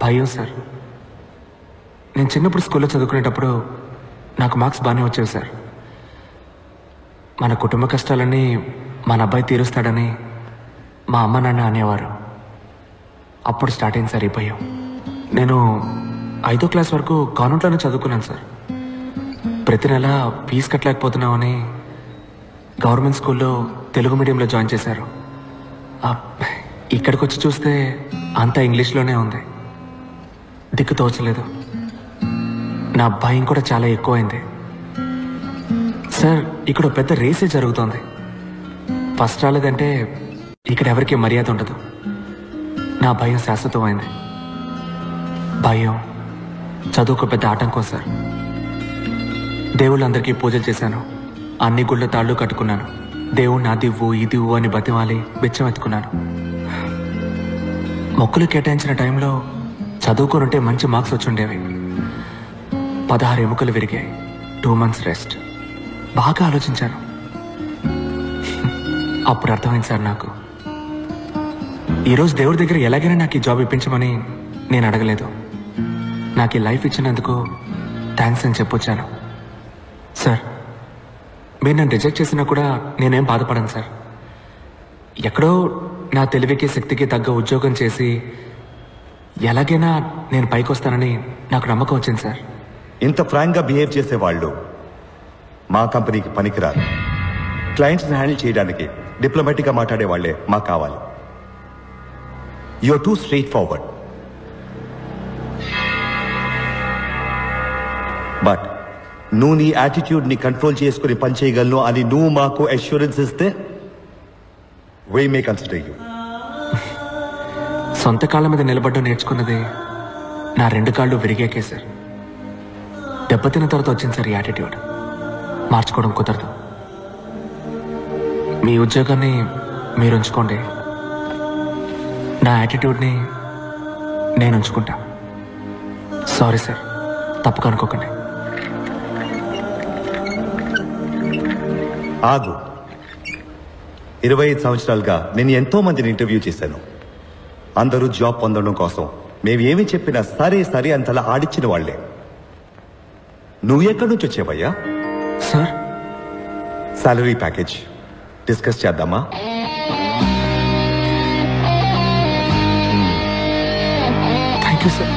భయం సార్. నేను చిన్నప్పుడు స్కూల్లో చదువుకునేటప్పుడు నాకు మార్క్స్ బాగానే వచ్చేవి సార్. మన కుటుంబ కష్టాలన్నీ మన అబ్బాయి తీరుస్తాడని మా అమ్మ నాన్న అనేవారు. అప్పుడు స్టార్ట్ అయింది సార్ ఈ భయం. నేను 5వ క్లాస్ వరకు కాన్వెంట్లోనే చదువుకున్నాను సార్. ప్రతి నెల ఫీజు కట్టలేకపోతున్నామని గవర్నమెంట్ స్కూల్లో తెలుగు మీడియంలో జాయిన్ చేశారు. ఇక్కడికి వచ్చి చూస్తే అంతా ఇంగ్లీష్లోనే ఉంది. దిక్కు తోచలేదు. నా భయం కూడా చాలా ఎక్కువైంది సార్. ఇక్కడ పెద్ద రేసే జరుగుతోంది. ఫస్ట్ రాలేదంటే ఇక్కడ ఎవరికి మర్యాద ఉండదు. నా భయం శాశ్వతమైంది. భయం చదువుకు పెద్ద ఆటంకం సార్. దేవుళ్ళందరికీ పూజలు చేశాను. అన్ని గుళ్ళ తాళ్ళు కట్టుకున్నాను. దేవుణ్ణి అదివ్వు ఇదివ్వు అని బతిమాలి బిచ్చం ఎత్తుకున్నాను. మొక్కులు కేటాయించిన టైంలో చదువుకునుంటే మంచి మార్క్స్ వచ్చుండేవి. 16 ఎముకలు విరిగాయి. 2 months రెస్ట్. బాగా ఆలోచించాను. అప్పుడు అర్థమైంది సార్ నాకు. ఈరోజు దేవుడి దగ్గర ఎలాగైనా నాకు ఈ జాబ్ ఇప్పించమని నేను అడగలేదు. నాకు ఈ లైఫ్ ఇచ్చినందుకు థ్యాంక్స్ అని చెప్పొచ్చాను. సార్, మీరు నన్ను రిజెక్ట్ చేసినా కూడా నేనేం బాధపడను సార్. ఎక్కడో నా తెలివికి శక్తికి తగ్గ ఉద్యోగం చేసి ఎలాగైనా నేను పైకి వస్తానని నాకు నమ్మకం వచ్చింది సార్. ఇంత ఫ్రాంక్గా బిహేవ్ చేసేవాళ్ళు మా కంపెనీకి పనికిరారు. క్లయింట్స్ని హ్యాండిల్ చేయడానికి డిప్లొమాటిక్గా మాట్లాడే వాళ్లే మాకు కావాలి. You're too straightforward. But నువ్వు నీ యాటిట్యూడ్ని కంట్రోల్ చేసుకుని పనిచేయగలను అని నువ్వు మాకు అష్యూరెన్స్ ఇస్తే we may consider you. సొంత కాళ్ళ మీద నిలబడ్డం నేర్చుకున్నది నా 2 కాళ్ళు విరిగాకే సార్. దెబ్బతిన్న తర్వాత వచ్చింది సార్ ఈ యాటిట్యూడ్. మార్చుకోవడం కుదరదు. మీ ఉద్యోగాన్ని మీరు ఉంచుకోండి. నా యాటిట్యూడ్ని నేను ఉంచుకుంటా. సారీ సార్, తప్పుగా అనుకోకండి. ఆగు. 25 సంవత్సరాలుగా నేను ఎంతో మందిని ఇంటర్వ్యూ చేశాను. అందరూ జాబ్ పొందడం కోసం మేము ఏమి చెప్పినా సరే సరే అంతలా ఆడిచ్చిన వాళ్లే. నువ్వు ఎక్కడి నుంచి వచ్చావయ్యా? సార్, సాలరీ ప్యాకేజ్ డిస్కస్ చేద్దామా? Thank you sir.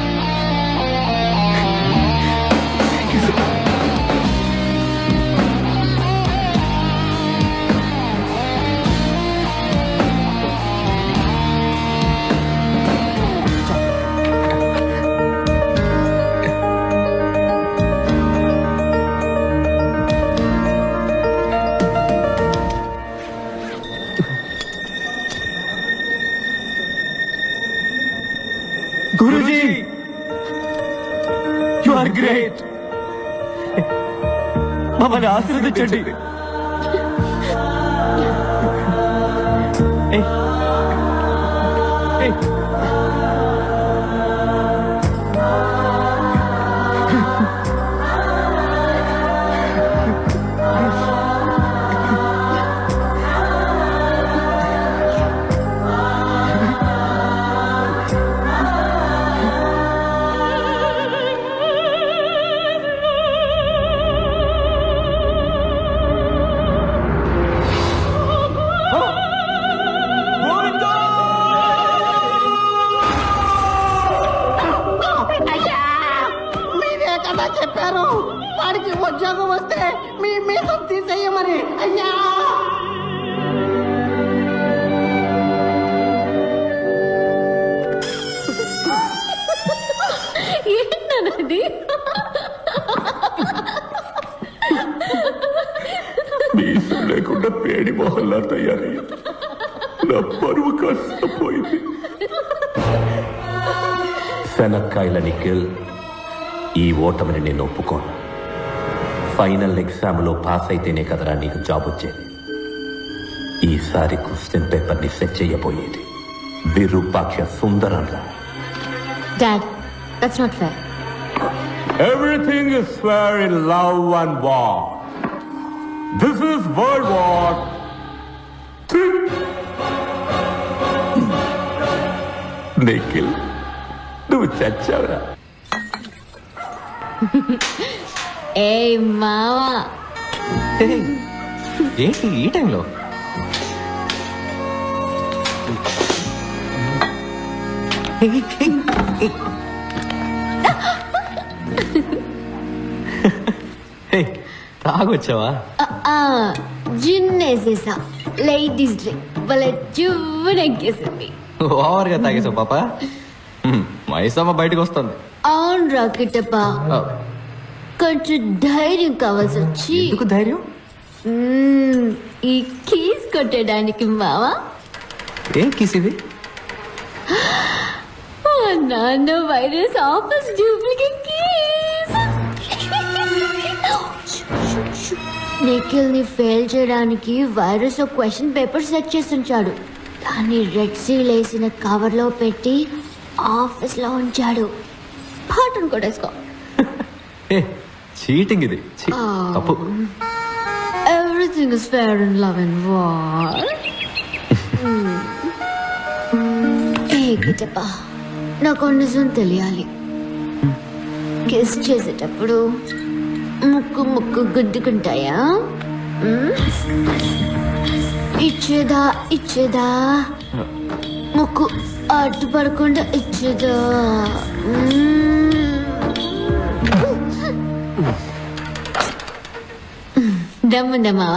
గురుజీ, యు ఆర్ గ్రేట్. మమ్మల్ని ఆశీర్వదించండి. చెప్పారు వాడికి ఉద్యోగం వస్తే మీ మీద తీసేయమని. అయ్యా, ఏంటన్నది? లేకుండా పేడి మొహల్లా తయారయ్యా. నా పరువు కాస్త పోయింది. శనక్కాయల నిఖిల్, ఈ ఓటమిని నేను ఒప్పుకోను. ఫైనల్ ఎగ్జామ్లో పాస్ అయితేనే కదరా నీకు జాబ్ వచ్చేది. ఈసారి క్వశ్చన్ పేపర్ని సెట్ చేయబోయేది విరూపాక్ష సుందరం రా. Dad, that's not fair. Everything is fair in love and war. This is World War III. Nikhil, నువ్వు నువ్వు చచ్చావురా. ఏ మావా ఏంటి ఈ టైంలో? తాగొచ్చావా? జిన్నేసేసా లేడీస్ డ్రింక్ భలే చువ్వనెక్కేసింది. ఓవర్గా తాగేసావు పాప. మైసమ్మ బయటకు వస్తుంది. అవును రాకెటప్ప, కొంచెం ధైర్యం కావాల్సి వచ్చి. ఎందుకు ధైర్యం? ఈ కీస్ కొట్టడానికి మావా. ఏం కీస్ ఇది? నాన్న virus office duplicate keys. Nikhil ని ఫెయిల్ చేయడానికి వైరస్ ఒక క్వశ్చన్ పేపర్ సెట్ చేసి ఉంచాడు. దాన్ని రెడ్ సీల్ వేసిన కవర్ లో పెట్టి ఆఫీస్ లో ఉంచాడు. పాటను కొట్టేసుకో. చీటింగ్ ఇది. తప్పు. Everything is fair in love and war. గిటప్పా, నాకు నిజం తెలియాలి. కిస్ చేసేటప్పుడు ముక్కు ముక్కు గుద్దుకుంటాయా? ఇచ్చేదా ముక్కు అడ్డు పడకుండా ఇచ్చేదా? దమ్ముందమ్మా.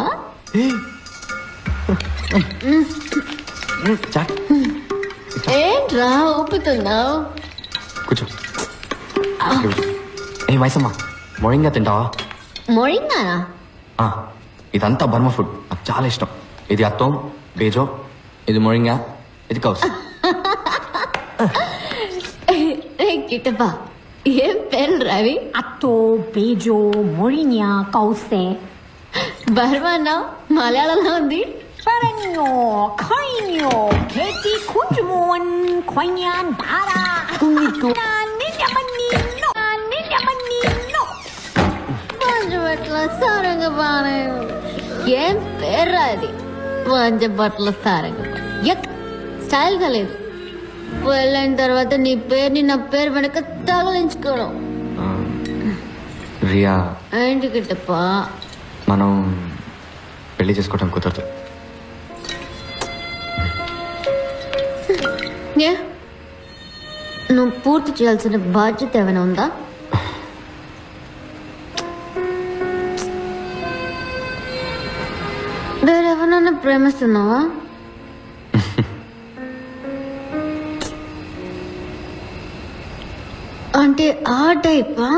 ఏంట్రా ఊపుతున్నావు? కూర్చో. ఏ మైసమ్మ, మొరింగా తింటావా? మొరింగానా? ఇదంతా బర్మ ఫుడ్, నాకు చాలా ఇష్టం. ఇది అత్తం, బేజో, ఇది మొరింగా, ఇది కౌస్. గిట్టప్పా, ఏం పేర్లు రావి? అత్తో, బేజో, మొరింగా, కౌసే. బర్మానా మలయాళంలో ఉంది. Perenyo, Coinyo, Betty Kujumon, Coinyan, Dara, Kunito, Ninja Manino, Ninja Manino. Panchabatla Sarangapani. ఏం పేర్రా అది? పంచబట్ల సారంగపాణి. యక్, స్టైల్ గా లేదు. వెళ్ళిన తర్వాత నీ పేరుని నా పేరు వెనక తగిలించుకోవడం. రియా, ఏంటి గిట్టప్పా? మనం పెళ్లి చేసుకోవడం కుదరదు. నువ్వు పూర్తి చేయాల్సిన బాధ్యత ఏమైనా ఉందా? వేరెవరన్నా ప్రేమిస్తున్నావా? అంటే ఆ టైపా?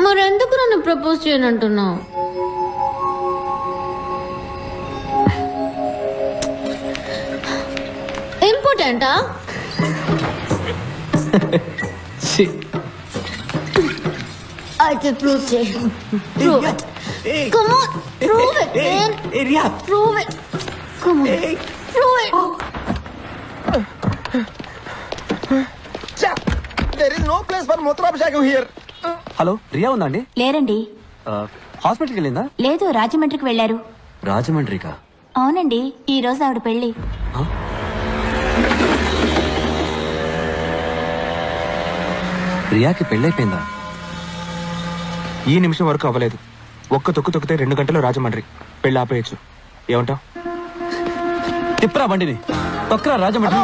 మరెందుకు నన్ను ప్రపోజ్ చేయనంటున్నావు? ఇంపార్టెంటా? అయితే ప్రూవ్ చేయి. Prove it. Come on, prove it, man. Prove it. Come on, prove it. There is no place for మూత్రాభిషేకం here. హలో, రియా ఉందా అండి? లేరండి. హాస్పిటల్కి వెళ్ళిందా? లేదు, రాజమండ్రికి వెళ్లారు. రాజమండ్రికా? అవునండి, ఈ రోజు ఆవిడ పెళ్లి. రియాకి పెళ్ళైపోయిందా? ఈ నిమిషం వరకు అవ్వలేదు. ఒక్క తొక్కు తొక్కితే 2 గంటలు రాజమండ్రి. పెళ్ళి ఆపేయచ్చు. ఏమంటావు? తిప్పరా బండిని, తొక్కరా Rajahmundry.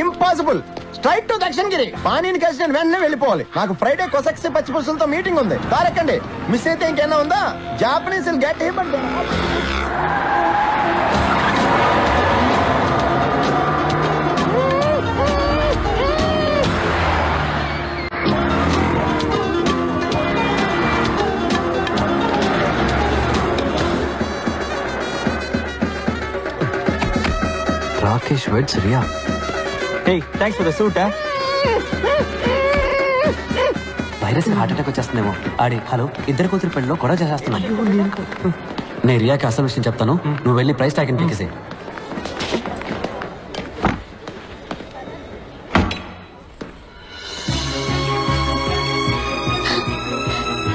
Impossible. Straight to Dakshinagiri. పానీని కలిసి నేను వెంటనే వెళ్ళిపోవాలి. నాకు ఫ్రైడే కొసక్సి పచ్చిపులుసులతో మీటింగ్ ఉంది. దారెక్కండి. మిస్ అయితే ఇంకేనా ఉందా? Japanese get him. Rakesh weds Riya. Hey, thanks for the suit, eh? Virus heart attack వచ్చేస్తుందేమో. ఆడి హలో, ఇద్దరు కూతురు పెళ్ళిలో గొడవ చేసేస్తున్నాను. నేను రియాకి అసలు విషయం చెప్తాను, నువ్వు వెళ్ళి ప్రైస్ ట్యాగ్ పీకేసే.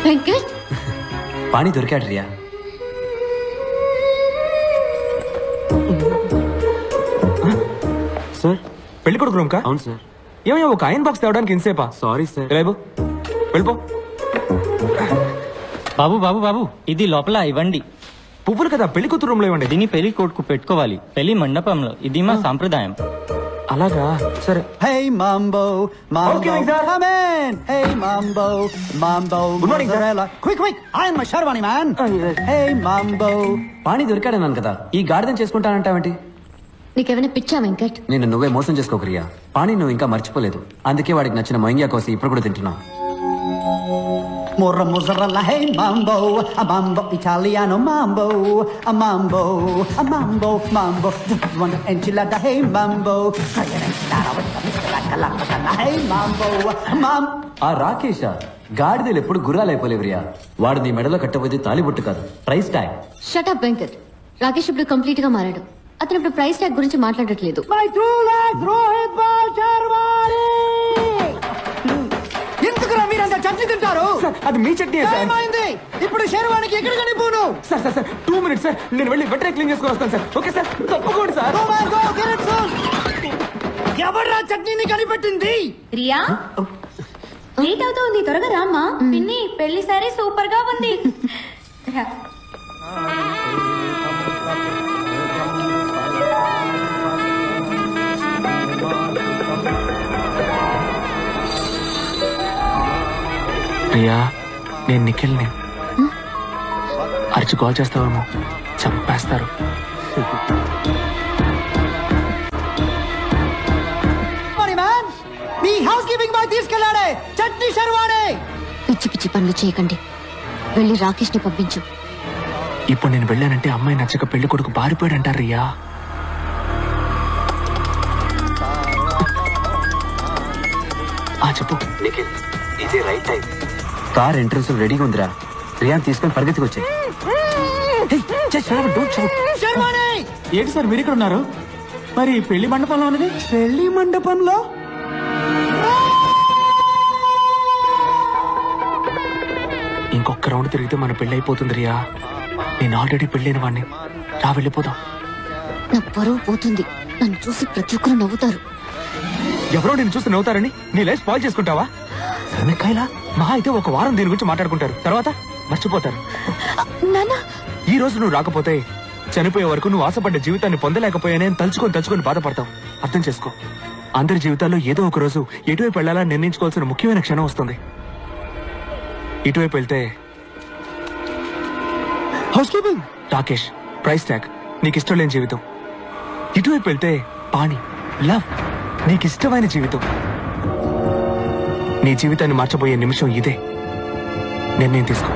వెంకట్, పాణి దొరికాడు రియా. సార్ పెళ్లి కొడుకు రూమ్ కా? అవును సార్. ఏమయ్యా ఒక ఐరన్ బాక్స్ తేవడానికి ఇంతసేపా? Sorry sir. రేపు వెళ్ళిపో. బాబు బాబు బాబు ఇది లోపల ఇవ్వండి. పువ్వులు కదా, పెళ్లి కూతురు రూమ్ లో ఇవ్వండి. దీన్ని పెళ్లి కొడుకు పెట్టుకోవాలి, పెళ్లి మండపంలో. ఇది మా సాంప్రదాయం. అలాగా, సరే. Hey Mambo, Mambo, Okay, sir. come in. Hey Mambo, Mambo, Good morning, sir. mozzarella. Quick, I am my Sharwani man. Hey Mambo. పాణి దొరికాడన్నాను కదా, ఈ గాడిదని చేసుకుంటానంటావేంటి? నీకేమైనా పిచ్చా వెంకట్? నేను నువ్వే మోసం చేసుకోకరియా. పాణి నువ్వు ఇంకా మర్చిపోలేదు, అందుకే వాడికి నచ్చిన మొయింగా కోసి ఇప్పుడు కూడా తింటున్నావు. Morra mozzarella, hey Mambo, a Mambo Italiano Mambo, a Mambo, a Mambo, Mambo. One enchilada, hey Mambo. Hey Mambo, Mam. ఆ రాకేష గాడిదలు ఎప్పుడు గుర్రాలైపోలేవురియా. వాడు నీ మెడలో కట్టబోతే తాలిబొట్టు కాదు, price tag. Shut up Venkat. Rakesh ఇప్పుడు కంప్లీట్ గా మారాడు. అతను ఇప్పుడు ప్రైస్ ట్యాగ్ గురించి మాట్లాడట్లేదు. My true love, Rohit Bal Sharvani. ఎందుకురా మీరంతా చట్నీ తింటారు? అది మీ చట్నీ సార్. ఏమైంది? ఇప్పుడు శర్వానికి ఎక్కడ కనిపోను? Sir sir sir 2 minutes sir, నేను వెళ్ళి వెంటనే క్లీన్ చేసుకొని వస్తాను సార్. ఓకే సార్, తప్పకుండా సార్. ఎవడ్రా చట్నీని కనిపెట్టింది? రియా లేట్ అవుతుంది, త్వరగా రామ్మా. పిన్ని పెళ్లి సారీ సూపర్ గా ఉంది. రా. ప్రియా, నేను నిఖిల్ని. అరిచి కాల్ చేస్తావేమో, చంపేస్తారు. మీ హౌస్ కీపింగ్ బాయ్ తీసుకెళ్ళాడే చట్నీ శర్వాణి. పిచ్చి పిచ్చి పనులు చేయకండి, వెళ్ళి రాకేష్ ని పంపించు. ఇప్పుడు నేను వెళ్ళానంటే అమ్మాయి నచ్చక పెళ్లి కొడుకు బారిపోయాడు అంటారు రియా. చెప్పు. ఇదే రైట్ టైం. కార్ ఎంట్రన్స్ రెడీగా ఉందిరా, రియాన్ తీసుకొని పరిగెత్తుకు వచ్చాయి. ఏంటి సార్ మీరు ఇక్కడ ఉన్నారు? మరి పెళ్లి మండపంలో ఉన్నది? పెళ్లి మండపంలో ఇంకొక రౌండ్ తిరిగితే మన పెళ్లి అయిపోతుంది రియా. నేను ఆల్రెడీ పెళ్ళైన వాడిని. రా వెళ్ళిపోదాం. నా పరువు పోతుంది. నన్ను చూసి ప్రతి ఒక్కరు నవ్వుతారు. ఎవరో నేను చూసి నవ్వుతారని నీ లైఫ్ స్పాయిల్ చేసుకుంటావా? వెనకాయలా మహా అయితే ఒక వారం దీని గురించి మాట్లాడుకుంటారు, తర్వాత మర్చిపోతారు. ఈ రోజు నువ్వు రాకపోతే చనిపోయే వరకు నువ్వు ఆశపడ్డ జీవితాన్ని పొందలేకపోయానే తలుచుకొని బాధపడతావు. అర్థం చేసుకో. అందరి జీవితాల్లో ఏదో ఒక రోజు ఎటువైపు వెళ్లాలని నిర్ణయించుకోవాల్సిన ముఖ్యమైన క్షణం వస్తుంది. ఇటువైపు వెళ్తే house keeping, Rakesh, price tag, నీకు ఇష్టం లేని జీవితం. ఇటువైపు వెళ్తే పాణి, లవ్, నీకు ఇష్టమైన జీవితం. నీ జీవితాన్ని మార్చబోయే నిమిషం ఇదే. నిర్ణయం తీసుకో.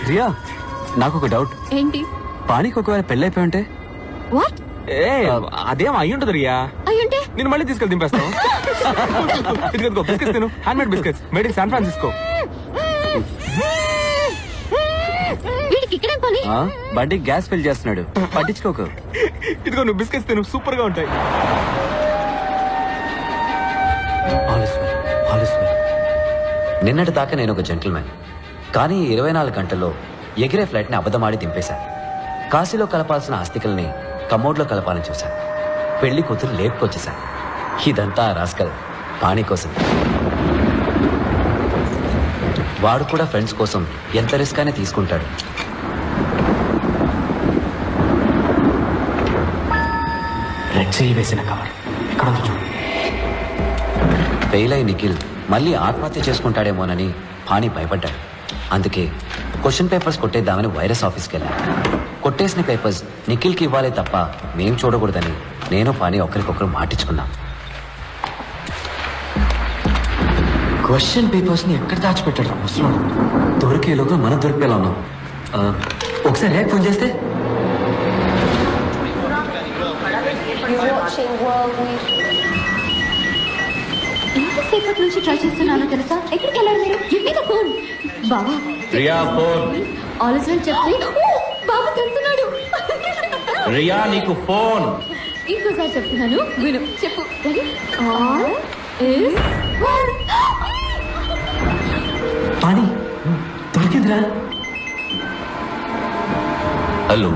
రియా, నాకు ఒక డౌట్. ఏంటి? పాణికి ఒకవేళ పెళ్ళైపోయి ఉంటే? వాట్? అదేం అయ్యుంటది రియా. అయ్యుంటే నేను మళ్ళీ తీసుకెళ్ళి దింపేస్తాను. బిస్కెట్స్ తిను, hand made biscuits made in San Francisco. వీడికి ఇక్కడే పని. బండి గ్యాస్ ఫిల్ చేస్తున్నాడు, పట్టించుకోకు. ఇదిగో నువ్వు బిస్కెట్స్ తిను, సూపర్ గా ఉంటాయి. నిన్నటి దాకా నేను ఒక జెంటిల్మెన్, కానీ 24 గంటల్లో ఎగిరే ఫ్లైట్ ని అబద్ధమాడి దింపేశాను. కాశీలో కలపాల్సిన ఆస్తికల్ని కమోడ్లో కలపాలని చూశాను. పెళ్లి కూతురు లేపుకొచ్చేశాను. ఇదంతా రాస్కల్ పాణి కోసం. వాడు కూడా ఫ్రెండ్స్ కోసం ఎంత రిస్క్ అయినా తీసుకుంటాడు. రెడ్ సీల్ వేసిన కవర్ ఎక్కడ ఉందో చూడు. ఫెయిల్ అయి నిఖిల్ మళ్ళీ ఆత్మహత్య చేసుకుంటాడేమోనని పాణి భయపడ్డాడు. అందుకే క్వశ్చన్ పేపర్స్ కొట్టేద్దామని వైరస్ ఆఫీస్కి వెళ్ళాను. కొట్టేసిన పేపర్స్ నిఖిల్కి ఇవ్వాలి తప్ప మేం చూడకూడదని నేను పాని ఒకరికొకరు మాటించుకున్నాం. క్వశ్చన్ పేపర్స్ ని ఎక్కడ దాచిపెట్టాడు ముసలాడు? దొరికేలోగా మనం దొరికిపోయేలా ఉన్నాం. ఒకసారి ఫోన్ చేస్తే ఎంతసేపటి నుంచి ట్రై చేస్తున్నానో తెలుసా? ఎక్కడికి వెళ్ళారు మీరు? Give me the phone. బాబా Riya phone. All is well చెప్పి బాబా తింటున్నాడు. రియా నీకు ఫోన్. ఇంకోసారి చెప్తున్నాను విను. చెప్పు. All is well. పాని దొరికిందిరా. హలో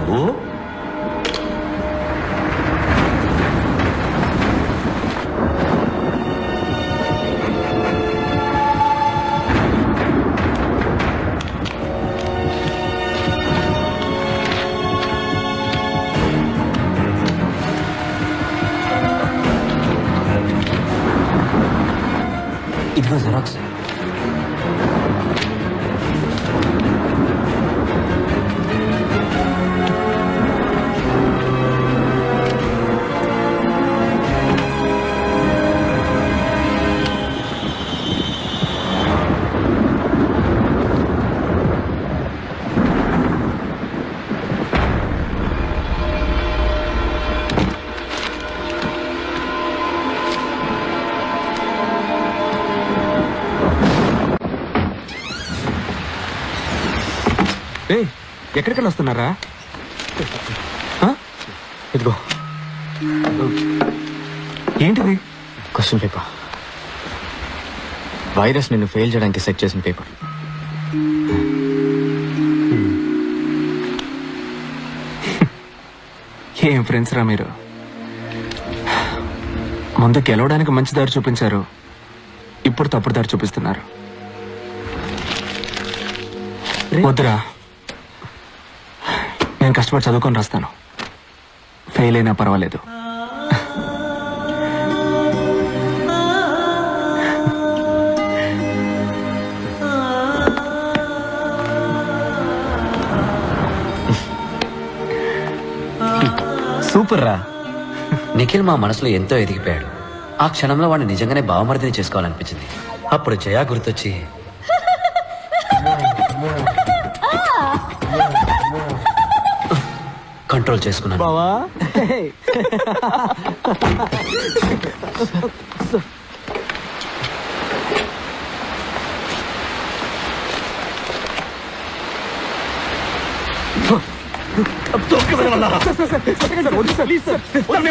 ఇదిగో జెరాక్స్. ఎక్కడికైనా వస్తున్నారా? ఇదిగో ఏంటిది? Question paper. వైరస్ నిన్ను ఫెయిల్ చేయడానికి సెట్ చేసిన పేపర్. ఏం ఫ్రెండ్స్ రా మీరు. ముందు గెలవడానికి మంచి దారి చూపించారు, ఇప్పుడు తప్పుడు దారి చూపిస్తున్నారు. వద్దురా, నేను కష్టపడి చదువుకొని రాస్తాను. ఫెయిల్ అయినా పర్వాలేదు. సూపర్ రా. నిఖిల్ మా మనసులో ఎంతో ఎదిగిపోయాడు. ఆ క్షణంలో వాడిని నిజంగానే బావమరిదిని చేసుకోవాలనిపించింది. అప్పుడు జయా గుర్తొచ్చి కంట్రోల్ చేసుకున్నాను. బావా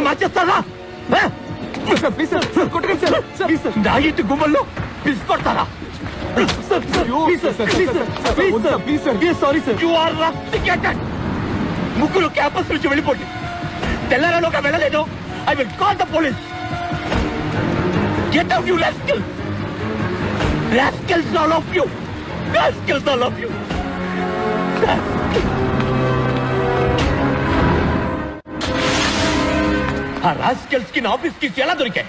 మార్చేస్తారా? నా ఇంటి గుమ్మల్లో పిలుచుకొడతారా? ముగ్గురు క్యాంపస్ నుంచి వెళ్ళిపోండి. తెల్లారలోగా వెళ్ళలేదు. I will call the police. Get out you rascal. Rascals all of you. Rascals all of you. ఆ రాస్కల్స్ కి నా ఆఫీస్ కి ఎలా దొరికాయి?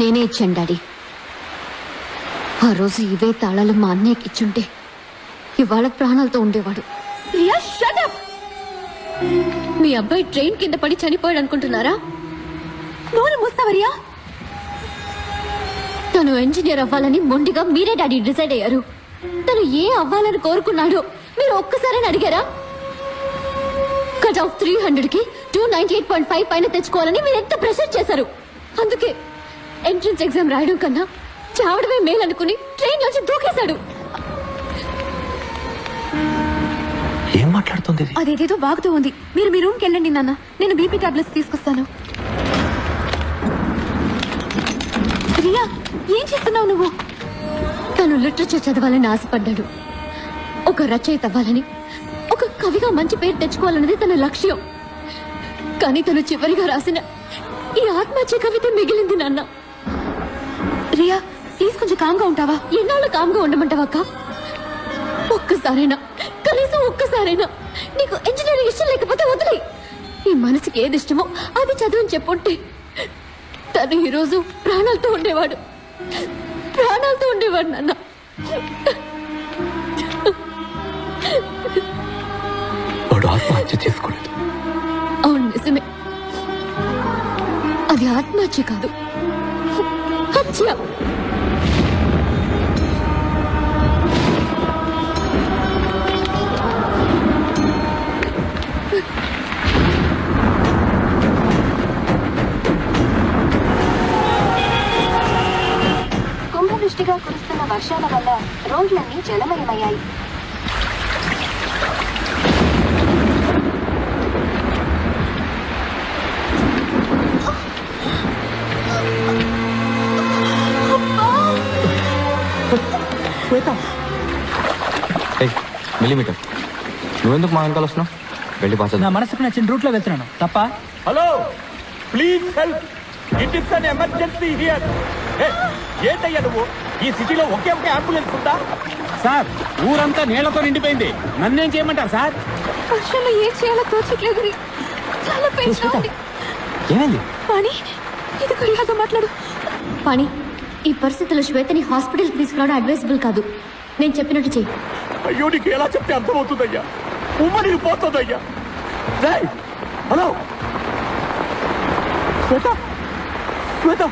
నేనే ఇచ్చాను డాడీ. ఆ రోజు ఇవే తాళాలు మా అన్నయ్యకి ఇచ్చుంటే ఇవాళ ప్రాణాలతో ఉండేవాడు. Riya shut up. మీ అబ్బాయి ట్రైన్ కింద పడి చనిపోయాడు అనుకుంటున్నారా? నోరు మూస్తావా రియా? తను ఇంజనీర్ అవ్వాలని మొండిగా మీరే డాడీ డిసైడ్ అయ్యారు. తను ఏ అవ్వాలని కోరుకున్నాడో మీరు ఒక్కసారి అడిగారా? కట్ ఆఫ్ 300కి 298.5 పైన తెచ్చుకోవాలని మీరు ఎంత ప్రెషర్ చేశారు. అందుకే ఎంట్రన్స్ ఎగ్జామ్ రాయడం కన్నా చావడమే మేలనుకుని ట్రైన్ నుంచి దూకేశాడు. ఏం మాట్లాడుతుంది? అదేదేదో బాగుతూ ఉంది. మీరు మీ రూమ్కి వెళ్ళండి నాన్న, నేను బీపీ టాబ్లెట్స్ తీసుకొస్తాను. రియా ఏం చేస్తున్నావు నువ్వు? తను లిటరేచర్ చదవాలని ఆశపడ్డాడు. ఒక రచయిత అవ్వాలని, ఒక కవిగా మంచి పేరు తెచ్చుకోవాలన్నది తన లక్ష్యం. కానీ తను చివరిగా రాసిన ఈ ఆత్మహత్య కవిత మిగిలింది నాన్న. రియా ప్లీజ్ కొంచెం కామ్గా ఉంటావా? ఎన్నాళ్ళు కామ్గా ఉండమంటావక్క? ఒక్కసారైనా, కనీసం ఒక్కసారైనా నీకు ఇంజనీరింగ్ ఇష్టం లేకపోతే వదిలే. ఈ మనసుకి ఏది ఇష్టమో అది చదువుని చెప్పుంటే తను ఈరోజు ప్రాణాలతో ఉండేవాడు. నాన్న. వాడు ఆత్మహత్య చేసుకోలేదు. అవును నిజమే, అది ఆత్మహత్య కాదు, హత్య. కుంభవృష్టిగా కురుస్తున్న వర్షాల వల్ల రోడ్లన్నీ జలమయమయ్యాయి. మిల్లీమీటర్, నువ్వెందుకు మా వెనకాల వస్తున్నావు? వెళ్ళి పాస్ నా మనసుకు నచ్చిన రూట్ లో వెళ్తున్నాను తప్ప. Hello, please help, it is an emergency here. ఏంటయ్యా నువ్వు? ఈ సిటీలో ఒకే ఒక అంబులెన్స్ ఉందా? సార్, ఊరంతా నీళ్లతో నిండిపోయింది, నన్నేం చేయమంటారు సార్? వర్షంలో ఏం చేయాలో తోచట్లేదు, చాలా పెయిన్ ఉంది. ఏమైంది? పాణి, ఇదిగో ఇలాగా మాట్లాడు. పాణి, ఈ పరిస్థితుల్లో శ్వేతని హాస్పిటల్కి తీసుకురావడం అడ్వైజబుల్ కాదు. నేను చెప్పినట్టు చెయ్యి. అయ్యో, నీకు ఎలా చెప్తే అర్థమవుతుందయ్యా? ఉమ్మడి పోతుందయ్యా. హలో శ్వేత, శ్వేత.